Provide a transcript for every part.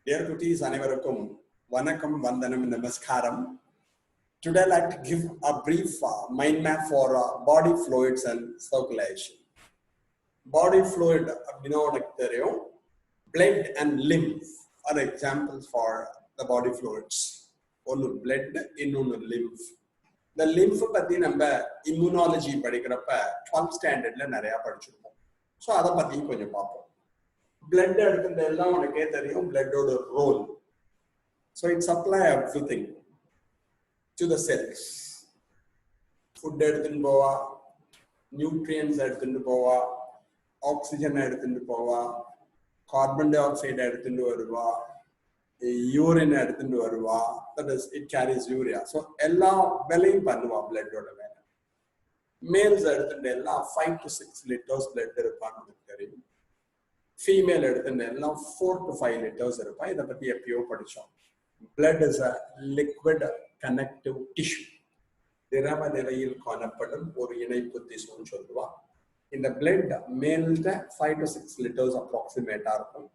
Dear cuties, அனைவருக்கும் வணக்கம், வந்தனம், நமஸ்காரம். Today I'd like to give a brief mind map for body fluids and circulation. Body fluid, blood and lymph are examples for the body fluids. One blood, இன்னொன்று lymph. The lymph பத்தி நம்ம immunology படிக்கிறப்ப 12th standardல நிறைய படிச்சிருப்போம். So அதை பத்தி கொஞ்சம் பார்ப்போம். Blood எடுத்துட்டெல்லாம் உனக்கே தெரியும் bloodோட role. So it supply everything to the cells. Food எடுத்துட்டு போவா, nutrients எடுத்துட்டு போவா, oxygen எடுத்துட்டு போவா, carbon dioxide எடுத்துட்டு வருவா, urine எடுத்துட்டு வருவா. That is, it carries urea. So எல்லா வேலையும் பண்ணுவா bloodோட வேலை. Males எடுத்துட்டு எல்லாம் 5 to 6 liters blood இருப்பான்னு எனக்கு தெரியும். Female எல்லாம் 4 to 5 liters இருப்பா. இதை பத்தி எப்பயோ படிச்சோம். Blood is a liquid connective tissue. திரவ நிலையில் காணப்படும் ஒரு இணைப்பு திசுன்னு சொல்லுவா. இந்த blood male 5 to 6 liters approximate இருக்கும்.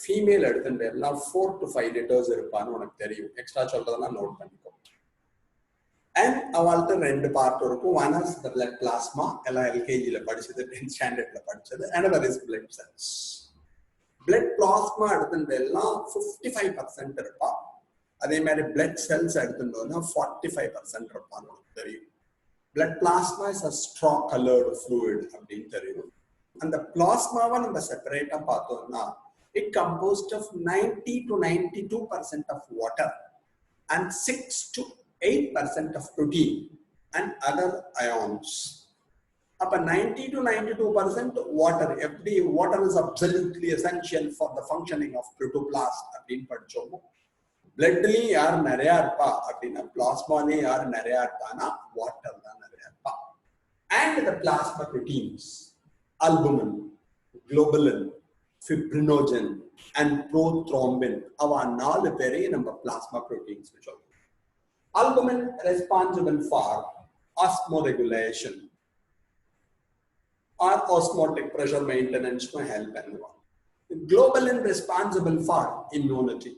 Female எல்லாம் 4 to 5 liters இருப்பான்னு உனக்கு தெரியும். எக்ஸ்ட்ரா சொல்றதெல்லாம் நோட் பண்ணிக்கோ. And அவள்கிட்ட ரெண்டு பார்ட் இருக்கும். One is the blood plasma, எல்லாம் LKG படிச்சது, 10th standardல படிச்சது. Another is blood cells. Blood plasma எல்லாம் 55% இருப்பா. அதே மாதிரி blood cells எடுத்துட்டோம்னா 45% இருப்பான்னு உனக்கு தெரியும். Blood plasma is a straw colored fluid அப்படின்னு தெரியும். அந்த பிளாஸ்மாவை நம்ம செப்பரேட்டா பார்த்தோம்னா it composed of 90 to 92% of water and 6 to 8% of protein and other ions. Up 90 to 92% water. Every water is absolutely essential for the functioning of protoplast. அப்படின்னு படிச்சோம். பிளட்லயும் யார் நிறைய இருப்பா அப்படின்னா பிளாஸ்மாலையும் யார் நிறைய இருப்பானா வாட்டர் தான் நிறைய இருப்பா. And the plasma proteins, albumin, globulin, fibrinogen and prothrombin. அவ 4 பேரையும் நம்ம plasma proteins சொல்றோம். Albumin responsible for osmoregulation or osmotic pressure maintenance to help anyone. Globulin responsible for immunity.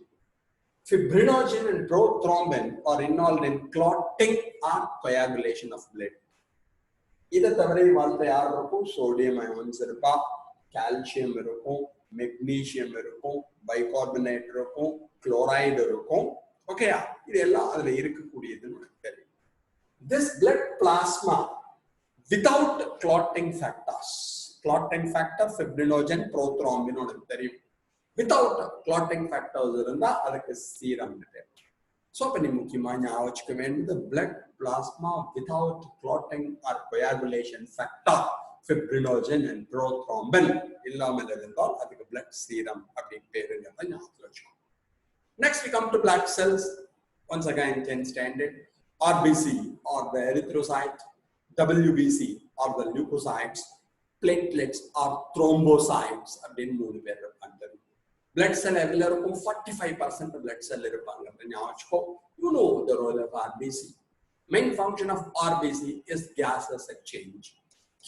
Fibrinogen and prothrombin are involved in clotting or coagulation of blood. இதை தவிர வாழ்க்கை யார் இருக்கும்? Sodium அயோன்ஸ் இருப்பா, கால்சியம் இருக்கும், மெக்னீசியம் இருக்கும், bicarbonate இருக்கும், குளோரைடு இருக்கும். ஓகேயா? இது எல்லாம் அதுல இருக்கக்கூடியதுன்னு எனக்கு தெரியும். This blood plasma without clotting factors, clotting factor fibrinogen, prothrombin உனக்கு தெரியும். Without clotting factors இருந்தா அதுக்கு சீரம் பேர். ஸோ அப்ப நீ முக்கியமா ஞாபகம் வச்சுக்க வேண்டியது blood plasma without clotting or coagulation factor fibrinogen and prothrombin இல்லாமல் இருந்தால் அதுக்கு blood serum அப்படின்னு பேருங்கிறத ஞாபகம் வச்சுக்கோ. Next we come to blood cells. Once again 10th standard. RBC or the erythrocyte, WBC or the leukocytes, platelets or thrombocytes அப்படின்னு 3 பேர் இருப்பாங்க. Blood cell எவ்வளவு இருக்கும்? 45% blood cell இருப்பாங்க. ஞாபகம் வச்சுக்கோ. You know the role of RBC. Main function of RBC is gaseous exchange.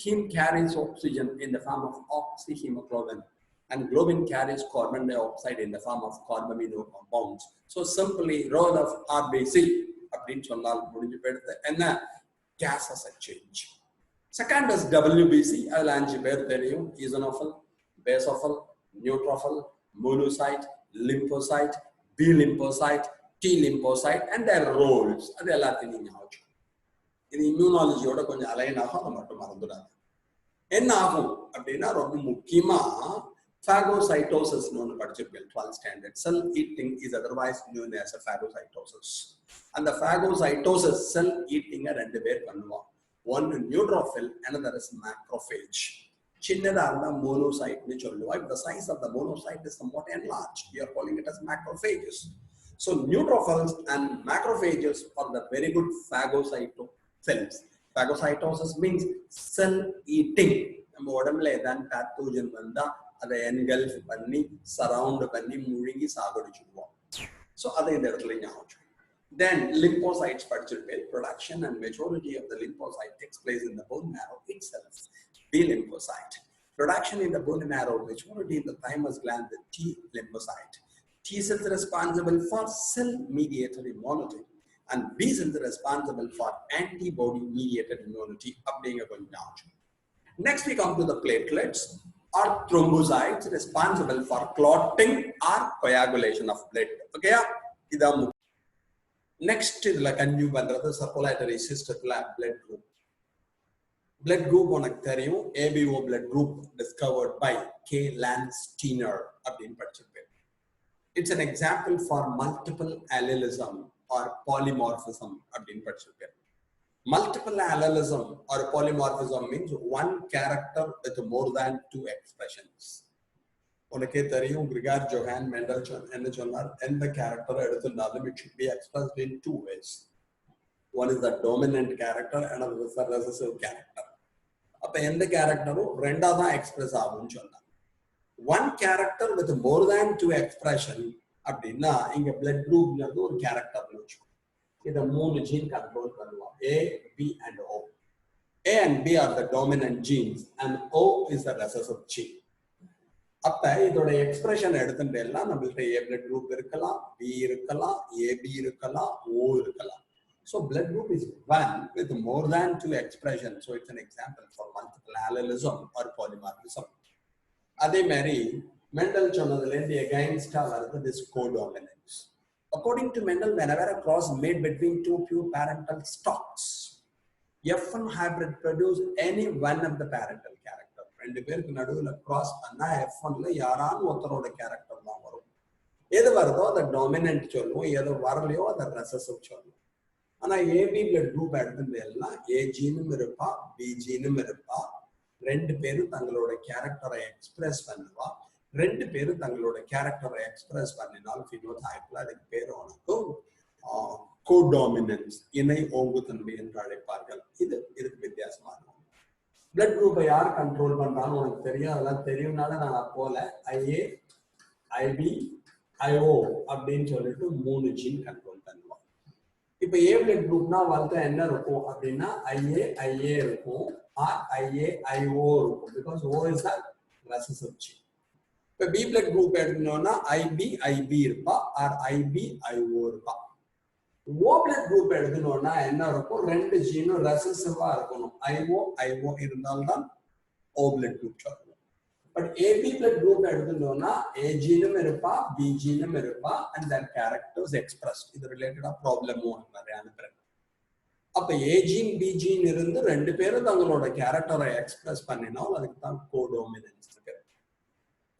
Heme carries oxygen in the form of oxyhemoglobin, and globin carries carbon dioxide in the form of carbamino compounds. So simply role of RBC அப்படின்னு சொன்னால் முடிஞ்சு போயிடுது. என்ன? Gaseous exchange. Second is WBC. அதில் 5 பேர் தெரியும். eosinophil, basophil, neutrophil, monocyte, lymphocyte, B lymphocyte, T lymphocyte and their roles. அது எல்லாத்தையும் நீங்க ஞாபகம். இது இம்யூனாலஜியோட கொஞ்சம் அலைன் ஆகும். அதை மட்டும் மறந்துடாது. என்ன ஆகும் அப்படின்னா ரொம்ப முக்கியமா phagocytosis ஒன்று படிச்சிருப்பேன் 12th standard. Cell eating is otherwise known as a phagocytosis. அந்த phagocytosis cell eating ரெண்டு பேர் பண்ணுவான். One neutrophil, another is macrophage. சின்னதா இருந்தா monocyte னு சொல்லுவா. If the size of the monocyte is somewhat enlarged, we are calling it as macrophages. So neutrophils and macrophages are the very good phagocytophils. Phagocytosis means cell eating. நம்ம உடம்புல ஏதாவது pathogen வந்தா அதை engulf பண்ணி surround பண்ணி முழுங்கி சாகடிச்சுடுவோம். So அதை இந்த இடத்துல ஞாபகம். Then lymphocytes படிச்சிருப்பேன். Production and majority of the lymphocyte takes place in the bone marrow itself. B lymphocyte. Production in the bone marrow, majority in the thymus gland, the T lymphocyte. T T cells are responsible for cell-mediated immunity, and B cells are responsible for antibody-mediated immunity. Next, we come to the platelets or thrombocytes responsible for clotting or coagulation of blood. Okay, next is like a new one, the circulatory system blood group. Blood group on ABO blood group discovered by K. Landsteiner. It's an example for multiple allelism or polymorphism. Multiple allelism or polymorphism means one character with more than two expressions. Gregor Johann Mendelssohn and the character it should be expressed in two ways. One is the dominant character, another is the recessive character. Now, the character express one character with more than two expression அப்படின்னா இங்க blood groupங்கிறது ஒரு character வச்சுக்கோ. இத மூணு gene control பண்ணுவோம். A, B and O. A and B are the dominant genes and O is the recessive gene. அப்ப இதோட expression எடுத்துட்டேன்னா நம்மள்ட்ட A blood group இருக்கலாம், B இருக்கலாம், AB இருக்கலாம், O இருக்கலாம். So blood group is one with more than two expressions. So it's an example for multiple allelism or polymorphism. அதே மாதிரி Mendel சொன்னதுலேருந்து against this codominance. According to Mendel, whenever a cross made between two pure parental stocks, F1 hybrid produce any one of the parental character. ரெண்டு பேருக்கு நடுவுல cross பண்ணா F1ல யாரான ஒருத்தரோட character தான் வரும். எது வருதோ அதை டாமினன்ட் சொல்லுவோம், எது வரலையோ அதை ரெசசிவ் சொல்லுவோம். ஆனா AB blood group எடுத்துட்டு எல்லாம் A ஜீனும் இருப்பா, B ஜீனும் இருப்பா. ரெண்டு பேரும் தங்களோட கேரக்டரை எக்ஸ்பிரஸ் பண்ணுவா. ரெண்டு பேரும் தங்களோட கேரக்டரை எக்ஸ்பிரஸ் பண்ணினால் பினோடைப்ல அதுக்கு பேர் உனக்கும் கோடாமினன்ஸ், இணை ஓங்குத்தன்மை என்று அழைப்பார்கள். இதுக்கு வித்தியாசமா இருக்கும். பிளட் குரூப்பை யார் கண்ட்ரோல் பண்றான்னு உனக்கு தெரியும், அதெல்லாம் தெரியும்னால நான் போல IA, IB, IO அப்படின்னு சொல்லிட்டு மூணு ஜீன் கண்ட்ரோல் பண்ணுவோம். இப்ப A பிளட் குரூப்னா வளர்த்தா என்ன இருக்கும் அப்படின்னா IA இருக்கும், IA, IO இருக்கும். Because O is a recessive gene. இப்போ B blood group எடுக்கணும்னா IB இருப்பா, or IB, IO இருப்பா. O blood group எடுக்கணும்னா என்ன இருக்கும், ரெண்டு ஜீனும் ரெசசிவா இருக்கணும். IO இருந்தால்தான் O blood group சொல்லணும். பட் AB blood group எடுக்கணும்னா A ஜீனும் இருப்பா, B ஜீனும் இருப்பா, and their characters expressed. இது ரிலேட்டடா ப்ராப்ளமும் நிறைய அனுப்புறேன். அப்ப A ஜீன் B ஜீன் இருந்து ரெண்டு பேரும் தங்களோட கேரக்டரை எக்ஸ்பிரஸ் பண்ணினால் அதுக்கு தான் கோடோமினன்ஸ் இருக்கு.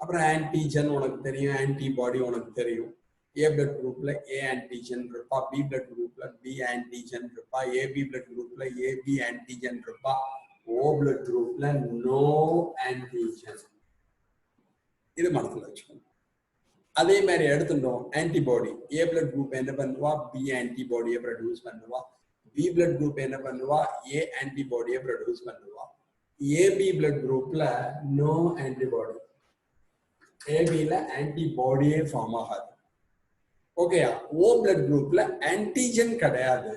அப்புறம் ஆன்டிஜன் உனக்கு தெரியும், ஆன்டிபாடி உனக்கு தெரியும். A blood groupல A ஆன்டிஜன் இருப்பா, B blood groupல B ஆன்டிஜன் இருப்பா, AB blood groupல AB ஆன்டிஜன் இருப்பா, O blood groupல நோ ஆன்டிஜன். இது மனசுல வச்சுக்கணும். அதே மாதிரி எடுத்துட்டோம் ஆன்டிபாடி. A blood group என்ன பண்ணுவா, B ஆன்டிபாடியை ப்ரொடியூஸ் பண்ணுவா. B blood group என்ன பண்ணுவா, A ஆன்டிபாடியை ப்ரொடியூஸ் பண்ணுவா. AB blood groupல நோ ஆன்டிபாடி. ABல ஆன்டிபாடியே ஃபார்ம் ஆகாது. ஓகேயா? O blood groupல ஆன்டிஜன் கிடையாது,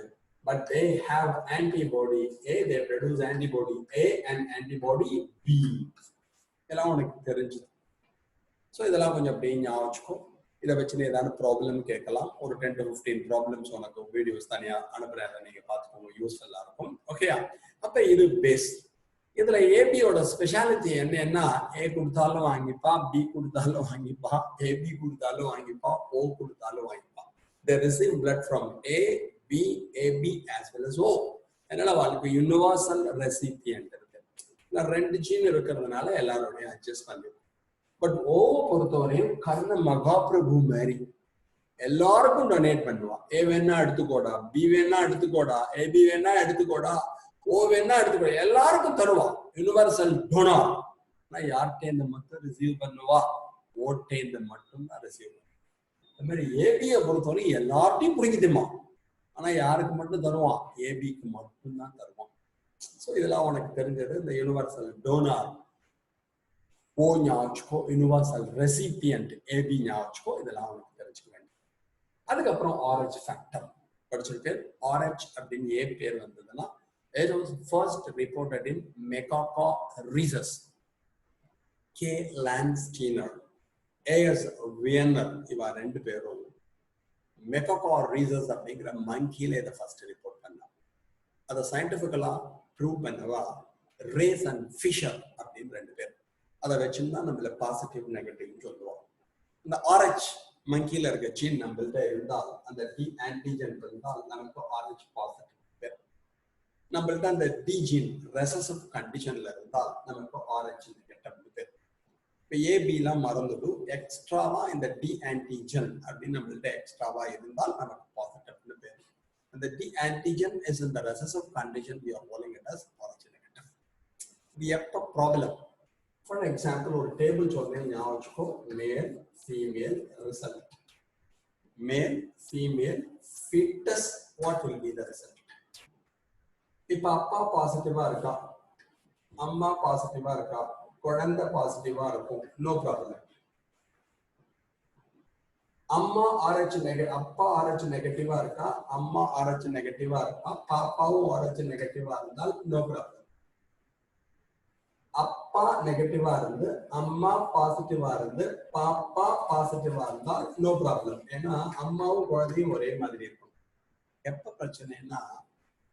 but they have antibody A, they produce antibody A and antibody B. இதெல்லாம் உனக்கு தெரிஞ்சது. ஸோ இதெல்லாம் கொஞ்சம் அப்படியே ஞாபகம் வச்சுக்கோ. இதை வச்சுன்னு ஏதாவது ப்ராப்ளம் கேட்கலாம். ஒரு 10 to 15 ப்ராப்ளம்ஸ் உனக்கு வீடியோஸ் தனியா அனுப்புறேன், நீங்க பார்த்துக்கோங்க, யூஸ்ஃபுல்லா இருக்கும். ஓகேயா? அப்ப இது பேஸ். இதுல ஏபியோட ஸ்பெஷாலிட்டி என்னன்னா, A கொடுத்தாலும் வாங்கிப்பா, B கொடுத்தாலும் வாங்கிப்பா, AB கொடுத்தாலும் வாங்கிப்பா, O கொடுத்தாலும் வாங்கிப்பா. They receive blood from A, B, AB as well as O. அதனால வாழ்க்கை யூனிவர்சல் ரெசிபியன்ட் இருக்கு. ரெண்டு ஜீன் இருக்கிறதுனால எல்லாரோடையும் அட்ஜஸ்ட் பண்ணிடும். பட் O பொறுத்தவரையும் கர்ண மகாபிரபு மாதிரி எல்லாருக்கும் டொனேட் பண்ணுவா. A வேணா எடுத்துக்கோடா, B வேணா எடுத்துக்கோடா, AB வேணா எடுத்துக்கோடா, O வேணா எடுத்துக்கோடா, எல்லாருக்கும் தருவா. Universal donor. ஆனா யார்கிட்ட மட்டும் ரிசீவ் பண்ணுவா, ஓட்டேந்த மட்டும் தான் ரிசீவ் பண்ணுவா. அது மாதிரி ஏபியை பொறுத்தவரை எல்லார்ட்டையும் பிடிக்குதுமா, ஆனா யாருக்கு மட்டும் தருவான், ஏபிக்கு மட்டும்தான் தருவான். ஸோ இதெல்லாம் உனக்கு தெரிஞ்சது. இந்த யூனிவர்சல் டோனர் O ஞாபகம், யூனிவர்சல் ரெசிபியன்ட் ஏபி ஞாபகம், இதெல்லாம் உனக்கு தெரிஞ்சுக்க வேண்டும். அதுக்கப்புறம் RH ஃபேக்டர் படிச்சிருக்கேன். RH அப்படின்னு ஏன் பேர் வந்ததுன்னா, it was first reported in Macaca rhesus, K. Landsteiner. A S Wiener இவா ரெண்டு பேரும் மெக்ககார் ரீசஸ் அப்படிங்கிற மங்கில இதை ஃபர்ஸ்ட் ரிப்போர்ட் பண்ணாங்க. அதை சயின்டிபிக்கலா ப்ரூவ் பண்ணவா ரேஸ் அண்ட் ஃபிஷர் அப்படின்னு ரெண்டு பேர். அதை வச்சுதான் நம்மள பாசிட்டிவ் நெகட்டிவ் சொல்லுவோம். இந்த ஆர்ஹெச் மங்கில இருக்க ஜீன் நம்மள்கிட்ட இருந்தால், அந்த டி ஆன்டிஜன் இருந்தால் நமக்கு ஆர்ஹெச் பாசிட்டிவ் பேர். நம்மள்கிட்ட அந்த டி ஜீன் ரெசசிவ் கண்டிஷன்ல இருந்தால் நமக்கு ஆர்ஹெச் நெகட்டிவ் பேர். இப்போ ஏபிலாம் மறந்துடும், எக்ஸ்ட்ராவா இந்த டி ஆன்டிஜன் அப்படின்னு நம்மள்கிட்ட எக்ஸ்ட்ராவா இருந்தால் நமக்கு பாசிட்டிவ்னு பேர். அந்த D antigen is in the recessive condition we are calling it as Rh negative. இது எப்போ ப்ராப்ளம்? ஃபார் எக்ஸாம்பிள் ஒரு டேபிள் சொல்றேன், ஞாபகம் வச்சுக்கோ. Male female result, male female foetus, what will be the result? இப்ப அப்பா பாசிட்டிவா இருக்கா, அம்மா பாசிட்டிவா இருக்கா, குழந்தை பாசிட்டிவா இருக்கும், நோ ப்ராப்ளம். அம்மா ஆர்ஹெச் நெகட்டிவ், அப்பா ஆர்ஹெச் நெகட்டிவா இருக்கா, அம்மா ஆர்ஹெச் நெகட்டிவா இருக்கா, பாப்பாவும் ஆர்ஹெச் நெகட்டிவா இருந்தால் நோ ப்ராப்ளம். அப்பா நெகட்டிவா இருந்து அம்மா பாசிட்டிவா இருந்து பாப்பா பாசிட்டிவா இருந்தால் நோ ப்ராப்ளம். ஏன்னா அம்மாவும் குழந்தையும் ஒரே மாதிரி இருக்கும். எப்ப பிரச்சனைனா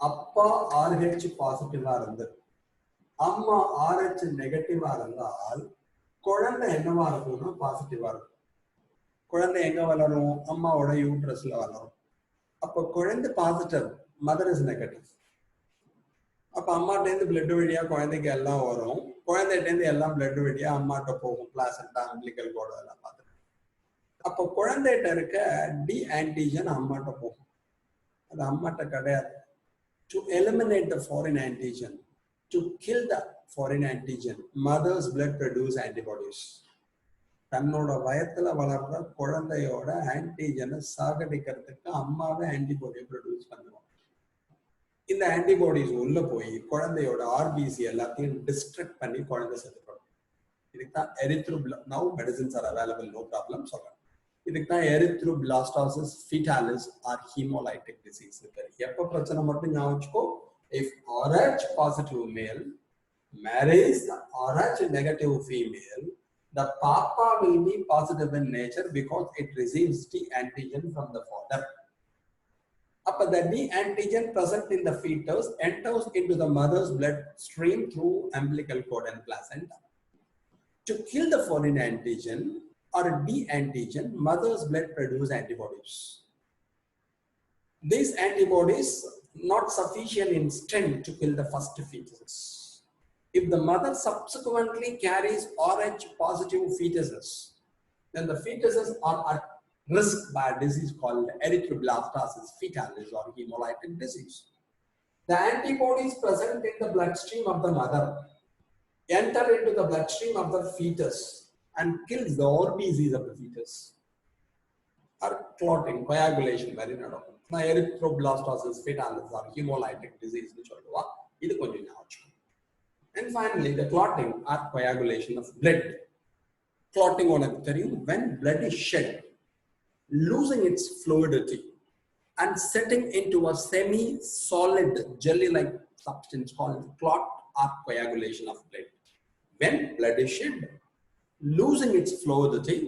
அப்பா ஆர்ஹெச் பாசிட்டிவா இருந்து அம்மா ஆர்ஹெச் நெகட்டிவா இருந்தால் குழந்தை என்னவா இருக்கும்னா பாசிட்டிவா இருக்கும். குழந்தை எங்க வளரும்? அம்மாவோட யூட்ரஸ்ல வளரும். அப்ப குழந்தை பாசிட்டிவ், மதர் இஸ் நெகட்டிவ். அப்ப அம்மாட்ட இருந்து பிளட் வழியா குழந்தைக்கு எல்லாம் வரும், குழந்தைகிட்ட இருந்து எல்லாம் பிளட் வழியா அம்மாட்ட போகும், பிளாசென்டா அம்பிளிக்கல் கோடு எல்லாம் பார்த்துட்டு. அப்போ குழந்தைகிட்ட இருக்க டி ஆன்டிஜன் அம்மாட்ட போகும், அது அம்மாட்ட கிடையாது. To eliminate the foreign antigen, to kill the foreign antigen, mother's blood produce antibodies. தன்னோட வயத்துல வளர்ற குழந்தையோட ஆன்டிஜனை சாகடிக்கிறதுக்கு அம்மாவே ஆன்டிபாடியை ப்ரொடியூஸ் பண்ணுவாங்க. இந்த ஆன்டிபாடிஸ் உள்ள போய் குழந்தையோட ஆர்பிசி எல்லாத்தையும் டிஸ்ட்ரக்ட் பண்ணி குழந்தை செத்துப்படும். இதுக்கு தான் now medicines are available, no problem சொல்றேன். இதுக்கு தான் erythroblastosis foetalis or haemolytic disease. எப்ப பிரச்சனை மட்டும் ஞாபகம் வச்சுக்கோ. If RH positive male marries the RH negative female, the papa will be positive in nature because it receives the antigen from the father. Upper the D antigen present in the fetus enters into the mother's blood stream through umbilical cord and placenta. To kill the foreign antigen or D antigen, mother's blood produces antibodies. These antibodies not sufficient in strength to kill the first fetuses. If the mother subsequently carries RH positive fetuses, then the fetuses are at risk by a disease called erythroblastosis fetalis or hemolytic disease. The antibodies present in the bloodstream of the mother enter into the bloodstream of the fetus and kills the RBCs of the fetus. Or clotting, coagulation, very நடக்கும். Erythroblastosis fetalis or hemolytic disease னு சொல்லுவா. இது கொஞ்சம் ஞாபகம். And finally, the clotting or coagulation of blood. Clotting உனக்கு தெரியும், when blood is shed, losing its fluidity and setting into a semi-solid jelly-like substance called clot or coagulation of blood. When blood is shed, losing its fluidity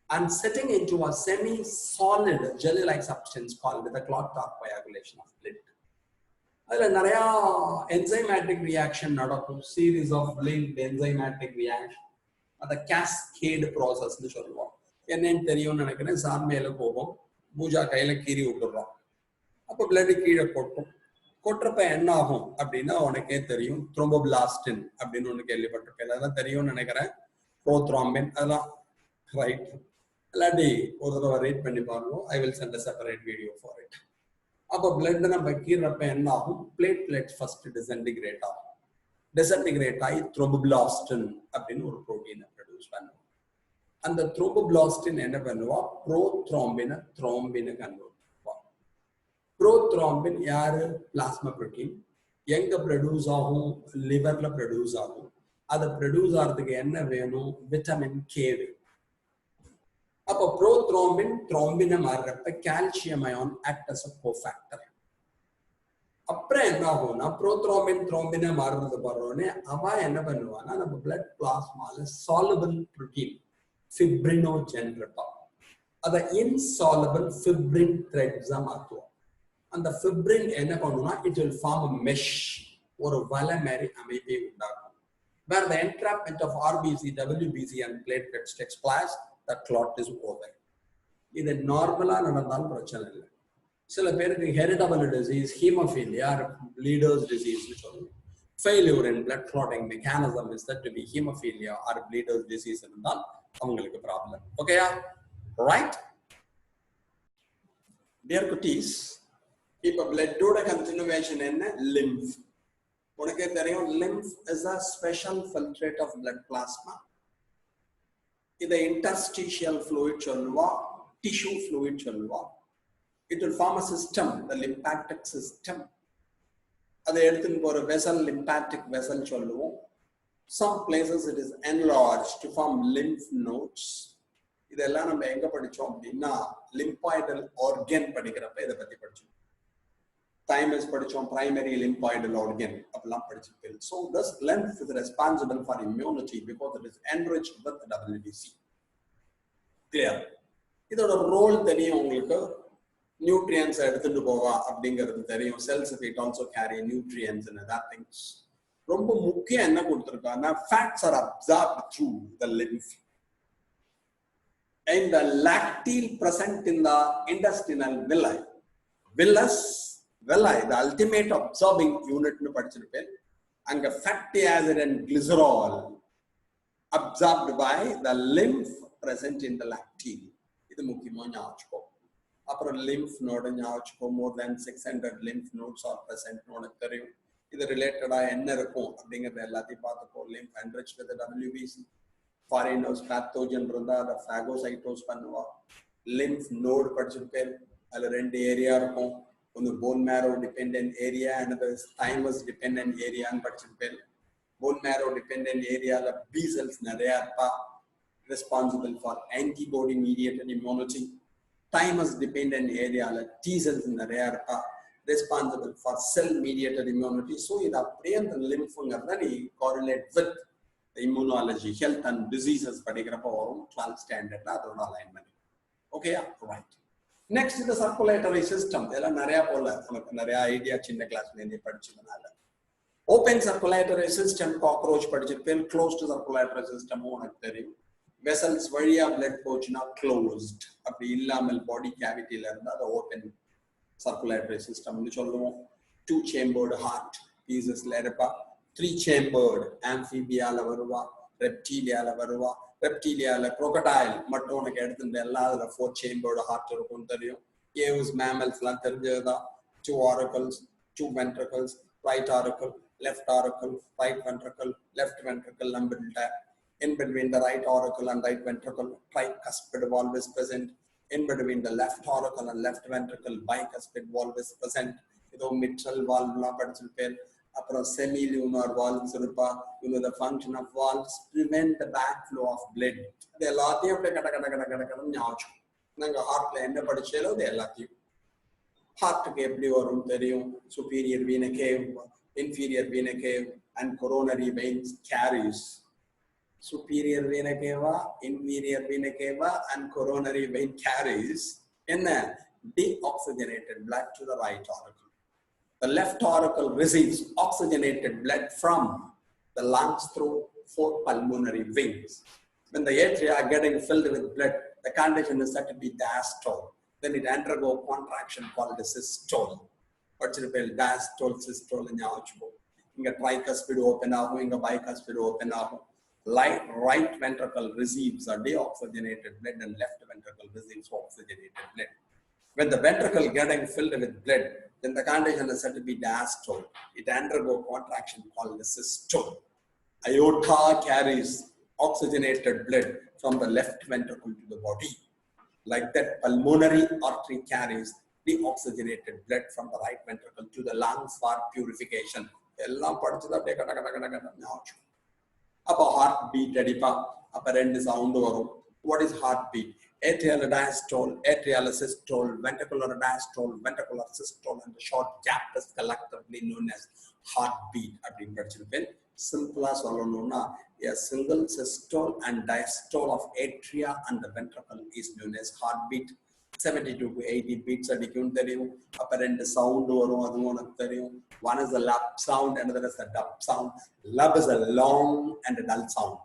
and setting into a semi-solid jelly-like substance called the clot or coagulation of blood. அதில் நிறையா enzymatic reaction நடக்கும், series of linked enzymatic reaction. அதை cascade ப்ராசஸ்ன்னு சொல்லுவோம். என்னன்னு தெரியும்னு நினைக்கிறேன். சார்மையில போகும், பூஜா கையில கீறி விட்டுடுறோம், அப்போ பிளட் கீழே கொட்டும். கொட்டுறப்ப என்ன ஆகும் அப்படின்னா உனக்கே தெரியும், த்ரோம்போபிளாஸ்டின் அப்படின்னு ஒன்று கேள்விப்பட்டிருக்கேன், அதெல்லாம் தெரியும்னு நினைக்கிறேன். ப்ரோத்ராம்பின், அதெல்லாம் ரைட். இல்லாட்டி ஒரு தடவை ரேட் பண்ணி பாருங்க, I will send a separate video for it. அப்போ பிளட் நம்ம கீறப்ப என்ன ஆகும், பிளேட்லெட் ஃபர்ஸ்ட் டிசன்டிகிரேட் ஆகும். டிசன்டிகிரேட் ஆகி த்ரோம்போபிளாஸ்டின் அப்படின்னு ஒரு ப்ரோட்டீனை ப்ரொடியூஸ் பண்ணுவோம். அந்த த்ரோம்போபிளாஸ்டின் என்ன பண்ணுவா, ப்ரோத்ராம்பினை த்ரோம்பினை கன்வெர்ட் பண்ணுவா. ப்ரோத்ராம்பின் யாரு, பிளாஸ்மா ப்ரோட்டீன். எங்க ப்ரொடியூஸ் ஆகும், லிவர்ல ப்ரொடியூஸ் ஆகும். அதை ப்ரொடியூஸ் ஆகிறதுக்கு என்ன வேணும், விட்டமின் கே வேணும். அப்போ ப்ரோத்ரோம்பின் த்ரோம்பினை மாறுறப்ப calcium ion act as a cofactor. அப்புறம் என்ன ஆகும்னா, ப்ரோத்ரோம்பின் த்ரோம்பினை மாறுறது போறோடனே அவ என்ன பண்ணுவான்னா, நம்ம பிளட் பிளாஸ்மால சாலுபிள் புரோட்டீன் fibrinogen இருப்பான். அதை insoluble fibrin threads மாத்துவோம். அந்த fibrin என்ன பண்ணுனா it will form a mesh, ஒரு வலை மாதிரி அமைப்பை உண்டாக்கும். Where the entrapment of RBC, WBC and platelets takes place, the clot is over. இது நார்மலா நடந்தாலும் பிரச்சனை இல்லை. சில பேருக்கு heritable disease, hemophilia, bleeders disease சொல்லுவோம். Failure in blood clotting mechanism is said to be hemophilia or bleeders disease இருந்தால் அவங்களுக்கு ப்ராப்ளம். ஓகேயா? ரைட்? Dear cuties, இப்போ blood-ஓட continuation என்ன? Lymph. உனக்கு தெரியும் lymph is a special filtrate of blood plasma. இதை interstitial fluid சொல்லுவா, tissue fluid சொல்லுவா. It will form a system, the lymphatic system. அதை எடுத்துன்னு போற vessel, lymphatic vessel சொல்லுவோம். Some places it is enlarged to form lymph nodes. இதெல்லாம் நம்ம எங்க படிச்சோம் அப்படின்னா lymphoidal organ படிக்கிறப்ப இதை பத்தி படிச்சோம். Thymus படிச்சோம், primary lymphoidal organ அப்படிலாம் படிச்சிருக்கேன். So this lymph is responsible for immunity because it is enriched with WBC. Clear? இதோட ரோல் தெரியும் உங்களுக்கு. Nutrients எடுத்துட்டு போவா அப்படிங்கிறது தெரியும். Cells it also carry nutrients and other things. ரொம்ப முக்கியம் என்ன கொடுத்திருக்காங்கன்னா fats are absorbed through the lymph. And the lacteal present in the intestinal villi. Villus, villi, the ultimate absorbing unit nu padichirpen. And fatty acid and glycerol absorbed by the lymph present in the lacteal. இது முக்கியமா ஞாபகம். அப்புறம் lymph node ஞாபகம். More than 600 lymph nodes are present உனக்கு தெரியும். இது ரிலேட்டடா என்ன இருக்கும் அப்படிங்கறது எல்லாத்தையும் பார்த்துப்போம். Lymph enriched with the WBC. Foreign pathogen இருந்தா அதை phagocytose பண்ணுவா. Lymph node படிச்சிருப்பேன். அதுல ரெண்டு ஏரியா இருக்கும். ஒன்று bone marrow dependent area, another is thymus dependent area ன்னு படிச்சிருப்பேன். Bone marrow dependent areaல B cells நிறைய இருப்பா, responsible for antibody mediated immunity. Thymus dependent areaல T cells நிறைய இருப்பா, responsible for cell mediated immunity. So இது அப்படியே அந்த lymph-ங்கிறத நீ correlate with the immunology, health and diseases படிக்கிறப்ப வரும் 12th standard அதோட alignment. Okay, right. Next is the circulatory system. இதெல்லாம் நிறைய போல நமக்கு நிறைய ஐடியா சின்ன கிளாஸ்ல இருந்தே படிச்சதுனால. Open circulatory system cockroach படிச்சிருப்பேன். Closed circulatory system உனக்கு தெரியும். Vessels வழியா blood போச்சுன்னா closed. அப்படி இல்லாமல் body cavityல இருந்தா அது open circulatory system னு சொல்லுவோம். 2 chambered heart pieces-ல இருப்பா. 3 chambered amphibiaல வருவா, reptiliaல வருவா. Reptiliaல crocodile மட்டும் உனக்கு எடுத்துட்டு எல்லாம் அதுல 4 chambered heart இருக்கும் தெரியும். Caves mammals-லாம் தெரிஞ்சதுதான். 2 auricles, 2 ventricles, right auricle, left auricle, right ventricle, left ventricle numbered. In between the right auricle and right ventricle, tricuspid valve is present. In between the left auricle and left ventricle, bicuspid valve is present. இதோ mitral valve-லாம் படிச்சிருப்பேன். அப்புறம் semilunar valves இருப்பா. The function of valves prevent the backflow of blood. இது எல்லாத்தையும் அப்படியே கட கட கட கட கடன்னு ஞாபகம். நாங்க ஹார்ட்ல என்ன படிச்சாலும் இது எல்லாத்தையும். ஹார்ட்டுக்கு எப்படி வரும் தெரியும். superior vena cave, inferior vena cave and coronary veins carries. Superior vena cava, inferior vena cava and coronary vein carries in deoxygenated blood to the right auricle. The left auricle receives oxygenated blood from the lungs through 4 pulmonary veins. When the atria are getting filled with blood, the condition is said to be diastole. Then it undergoes contraction called the systole. Diastole, systole, inga tricuspid open ahum, inga bicuspid open ahum. Right ventricle receives a deoxygenated blood and left ventricle receives oxygenated blood. When the ventricle getting filled with blood, then the condition is said to be diastole. It undergoes contraction called the systole. Aorta carries oxygenated blood from the left ventricle to the body. Like that, pulmonary artery carries deoxygenated blood from the right ventricle to the lungs for purification. அப்போ heartbeat அடிப்பா. அப்போ 2 sound வரும். What is heartbeat? Atrial diastole, atrial systole, ventricular diastole, ventricular systole, and the short gap is collectively known as heartbeat. அப்படின்னு படிச்சிருப்பேன். Simple as a single systole and diastole of atria and the ventricle is known as heartbeat. 72 to 80 beats a second. Apparent sound one is the lub sound, another is the dub sound. Lub is a long and a dull sound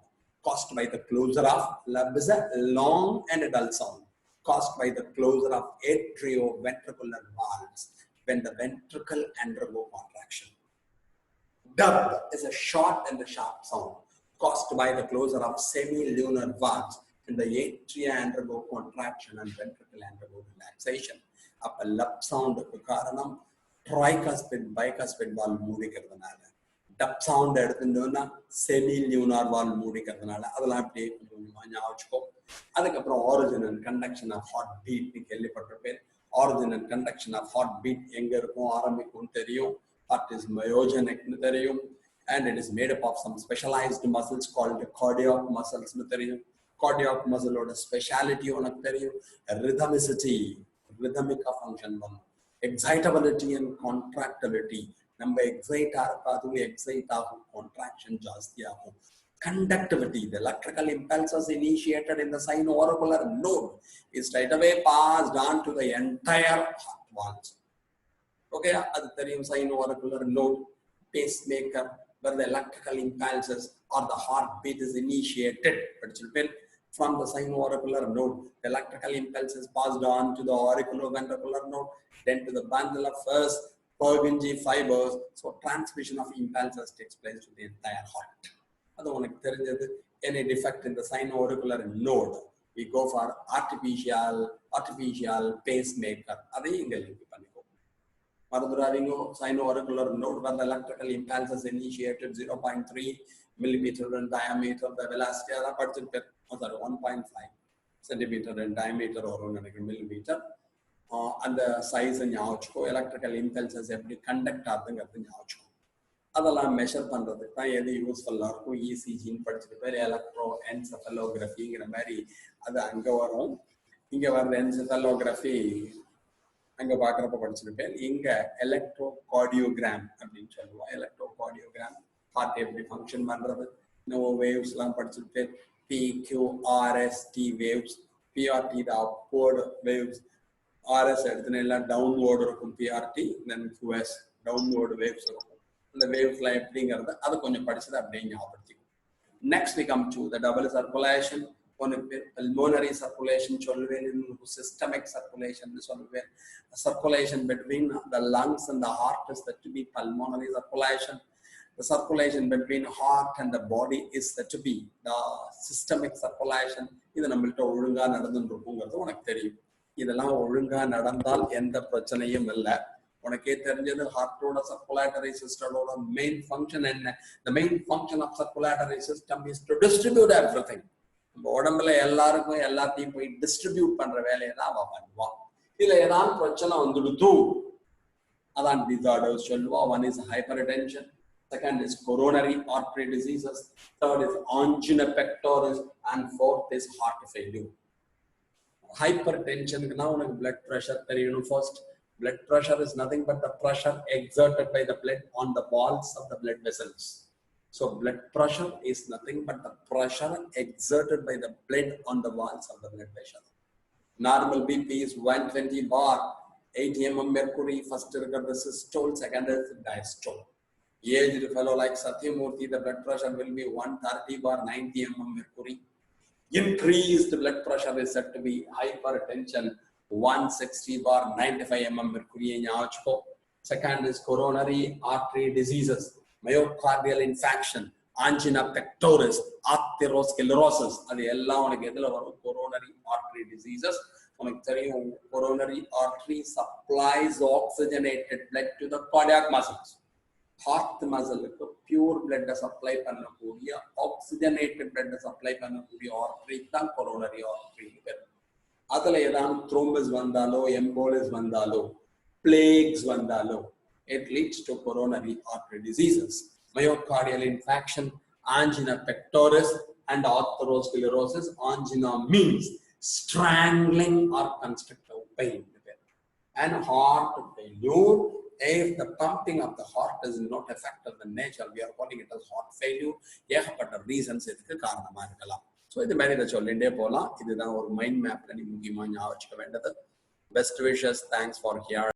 caused by the closure of lub is a long and a dull sound caused by the closure of atrioventricular valves when the ventricle undergo contraction. Dub is a short and a sharp sound caused by the closure of semilunar valves when the atria undergo contraction and ventricle undergo relaxation. Up a lub sound karanam tricuspid bicuspid valve moodikiradanaala. Dub sound edutundona semilunar valve moodikiradanaala. Adala apdiye konjam nyaavachukko. Adukapra origin and conduction of heartbeat ni kellipattrupen. Origin and conduction of heartbeat enga irukum arambikum theriyum. Heart is myogenic theriyum, and it is made up of some specialized muscles called cardiac muscles theriyum. Cardiac muscle or speciality on rhythmicity, rhythmic function, excitability and contractility. Number excite contraction conductivity, the electrical impulses initiated in the sino-auricular node is straight away passed on to the entire heart walls. Okay, the sino-auricular node, pacemaker, where the electrical impulses or the heartbeat is initiated. From the sino-auricular node, the electrical impulse is passed on to the auriculoventricular node, then to the bundle of first Purkinje fibers. So transmission of impulses takes place to the entire heart. Any defect in the sino-auricular node, we go for artificial pacemaker. Sino-auricular node where the electrical impulse is initiated 0.3 millimeter in diameter, the velocity 1.5 centimeter in diameter or millimeter, and the size in electrical impulses every conduct அதெல்லாம் measure பண்றதுக்கு தான் எது யூஸ்ஃபுல்லா இருக்கும். ECG படிச்சுட்டு பேர் electro என்செஃபலோகிராஃபிங்கிற மாதிரி அது அங்க வரும். இங்க வர்ற என்செஃபலோகிராஃபி அங்க பாக்குறப்ப படிச்சுட்டு பேர். இங்க எலக்ட்ரோ கார்டியோகிராம் அப்படின்னு சொல்லுவோம். எலக்ட்ரோ கார்டியோகிராம் ஹார்ட் எப்படி ஃபங்க்ஷன் பண்றது, இன்னும் வேவ்ஸ் எல்லாம் படிச்சுட்டு பேர். PQRST waves, PRT the upward waves, RS எடுத்துனா எல்லாம் டவுன்வர்ட் இருக்கும். PRT then QS downward waves இருக்கும். The wave line அப்படிங்கிறது அது கொஞ்சம் படிச்சது அப்படியே ஞாபகப்படுத்திக்கும். Next we come to the double circulation. Pulmonary circulation சொல்லுவேன், systemic circulation சொல்லுவேன். Circulation between the lungs and the heart is said to be pulmonary circulation. The circulation between heart and the body is said to be the systemic circulation. இது நம்மள்ட்ட ஒழுங்கா நடந்துட்டு இருக்குங்கிறது உனக்கு தெரியும். இதெல்லாம் ஒழுங்கா நடந்தால் எந்த பிரச்சனையும் இல்லை. உனக்கே தெரிஞ்சது ஹார்ட்டோட சர்க்குலேட்டரி சிஸ்டமோட மெயின் ஃபங்க்ஷன் என்ன? The main function of circulatory system is to distribute everything. நம்ம உடம்புல எல்லாருக்கும் எல்லாத்தையும் போய் டிஸ்ட்ரிபியூட் பண்ற வேலையை தான் அவ பண்ணுவான். இதுல ஏதாவது பிரச்சனை வந்துடுது, அதான் டிசார்டர்ஸ் சொல்லுவா. One is hypertension, second is coronary artery diseases, third is angina pectoris, and fourth is heart failure. Hypertension உனக்கு blood pressure தெரியணும். First, blood pressure is nothing but the pressure exerted by the blood on the walls of the blood vessels. So blood pressure is nothing but the pressure exerted by the blood on the walls of the blood vessel. Normal BP is 120 bar, 80 mm mercury. First the systole, second is diastole. Aged fellow like Satyamurthy, the blood pressure will be 130 bar, 90 mm mercury. Increased blood pressure is said to be hypertension, 160 bar, 95 mm mercury. Second is coronary artery diseases, myocardial infarction, angina pectoris, atherosclerosis. அது எல்லாம் உனக்கு எதுல வரும்? coronary artery diseases. உனக்கு தெரியும் coronary artery supplies oxygenated blood to the cardiac muscles. heart muscle-க்கு pure blood supply பண்ணக்கூடிய oxygenated blood supply பண்ணக்கூடிய artery தான் coronary artery. அதுல ஏதாவது thrombus வந்தாலோ, embolism வந்தாலோ, plagues வந்தாலோ, it leads to coronary artery diseases. Myocardial infarction, angina pectoris, and atherosclerosis. Angina means strangling or constrictive pain. And heart failure if the pumping of the heart is not affected the nature, we are calling it as heart failure. ஏகப்பட்ட reasons இதுக்கு காரணமா இருக்கலாம். So இது மாதிரி இதை சொல்லிகிட்டே போகலாம். இதுதான் ஒரு மைண்ட் மேப்ல நீ முக்கியமாக ஞாபகம் வச்சுக்க வேண்டியது. Best wishes, thanks for here.